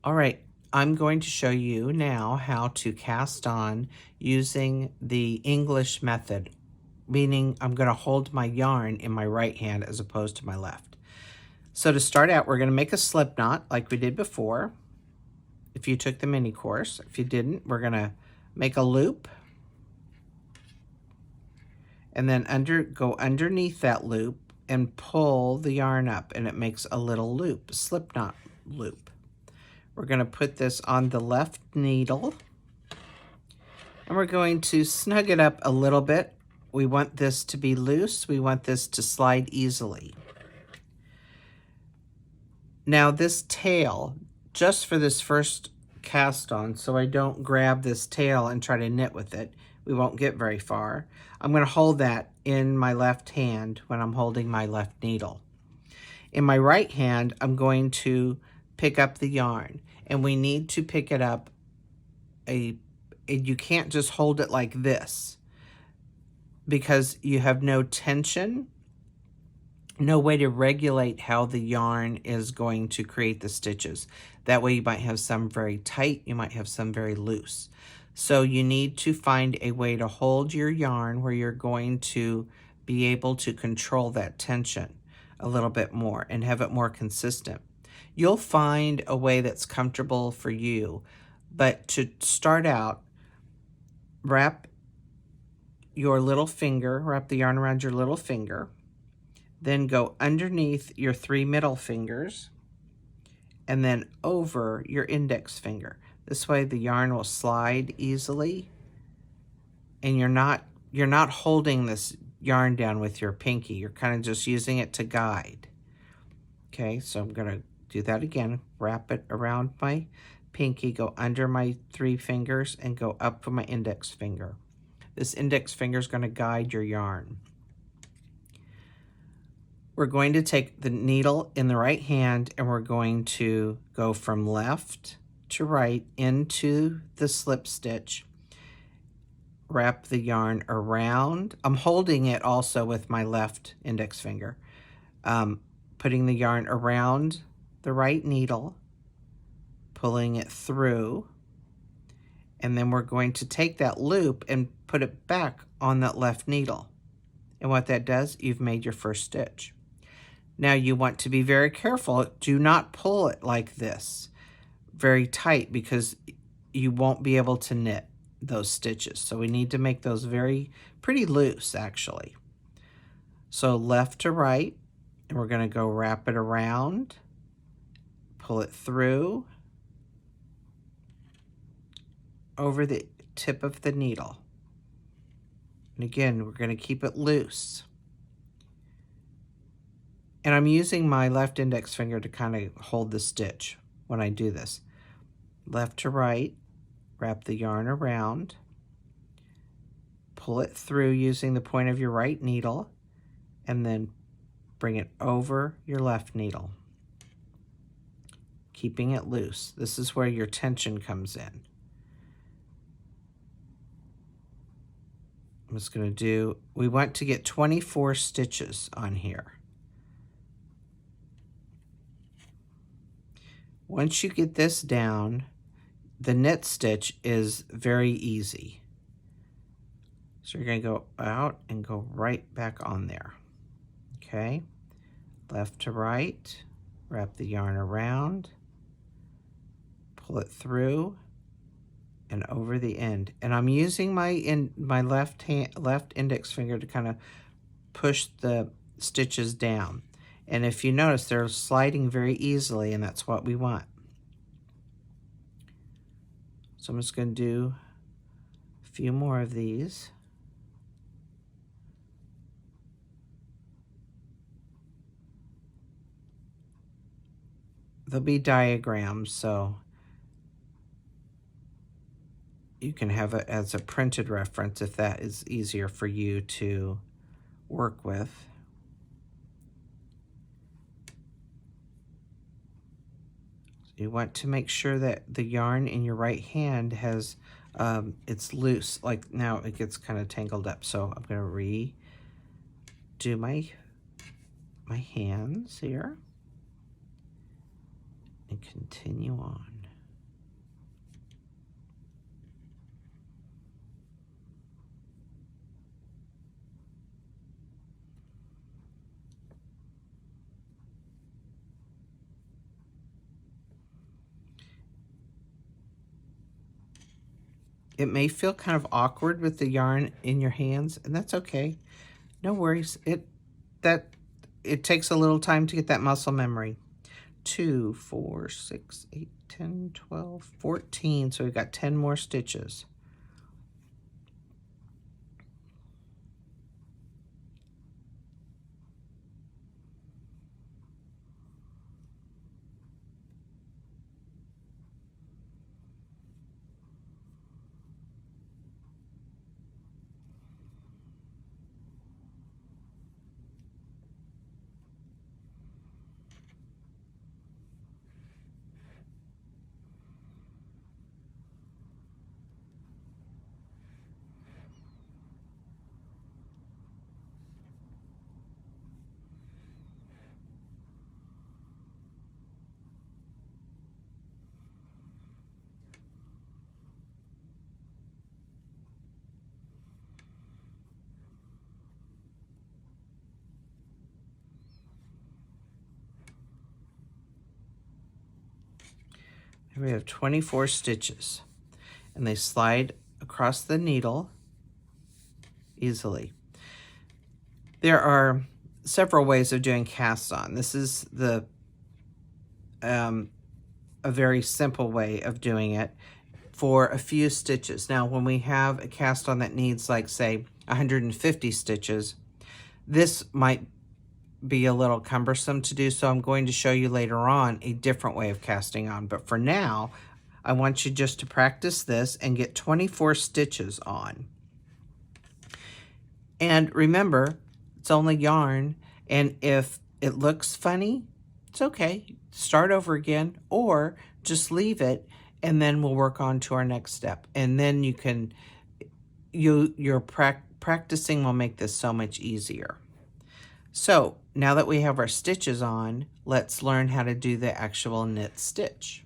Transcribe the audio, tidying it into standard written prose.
All right, I'm going to show you now how to cast on using the English method, meaning I'm going to hold my yarn in my right hand as opposed to my left. So to start out, we're going to make a slip knot like we did before. If you took the mini course, if you didn't, we're going to make a loop and then go underneath that loop and pull the yarn up, and it makes a little loop, a slip knot loop. We're going to put this on the left needle and we're going to snug it up a little bit. We want this to be loose. We want this to slide easily. Now this tail, just for this first cast on, so I don't grab this tail and try to knit with it, we won't get very far. I'm going to hold that in my left hand when I'm holding my left needle. In my right hand, I'm going to pick up the yarn, and we need to pick it up you can't just hold it like this because you have no tension, no way to regulate how the yarn is going to create the stitches. That way you might have some very tight, you might have some very loose. So you need to find a way to hold your yarn where you're going to be able to control that tension a little bit more and have it more consistent. You'll find a way that's comfortable for you, but to start out, wrap your little finger, wrap the yarn around your little finger, then go underneath your 3 middle fingers and then over your index finger. This way the yarn will slide easily and you're not holding this yarn down with your pinky. You're kind of just using it to guide. Okay, so I'm going to do that again. Wrap it around my pinky, go under my 3 fingers and go up with my index finger. This index finger is going to guide your yarn. We're going to take the needle in the right hand and we're going to go from left to right into the slip stitch. Wrap the yarn around. I'm holding it also with my left index finger. Putting the yarn around the right needle, pulling it through, and then we're going to take that loop and put it back on that left needle. And what that does, you've made your first stitch. Now you want to be very careful. Do not pull it like this very tight because you won't be able to knit those stitches. So we need to make those pretty loose actually. So left to right, and we're going to go wrap it around, pull it through, over the tip of the needle. And again, we're going to keep it loose. And I'm using my left index finger to kind of hold the stitch when I do this. Left to right, wrap the yarn around, pull it through using the point of your right needle, and then bring it over your left needle, keeping it loose. This is where your tension comes in. I'm just going to we want to get 24 stitches on here. Once you get this down, the knit stitch is very easy. So you're going to go out and go right back on there. Okay, left to right, wrap the yarn around, pull it through and over the end. And I'm using my left index finger to kind of push the stitches down. And if you notice, they're sliding very easily, and that's what we want. So I'm just going to do a few more of these. There'll be diagrams, so you can have it as a printed reference if that is easier for you to work with. You want to make sure that the yarn in your right hand has, it's loose. Like now it gets kind of tangled up. So I'm going to redo my hands here and continue on. It may feel kind of awkward with the yarn in your hands, and that's okay. No worries. It takes a little time to get that muscle memory. 2, 4, 6, 8, 10, 12, 14. So we've got 10 more stitches. Here we have 24 stitches, and they slide across the needle easily. There are several ways of doing cast on. This is a very simple way of doing it for a few stitches. Now, when we have a cast on that needs, like, say, 150 stitches, this might be a little cumbersome to do, so I'm going to show you later on a different way of casting on. But for now, I want you just to practice this and get 24 stitches on. And remember, it's only yarn, and if it looks funny, it's okay. Start over again, or just leave it, and then we'll work on to our next step. And then your practicing will make this so much easier. So now that we have our stitches on, let's learn how to do the actual knit stitch.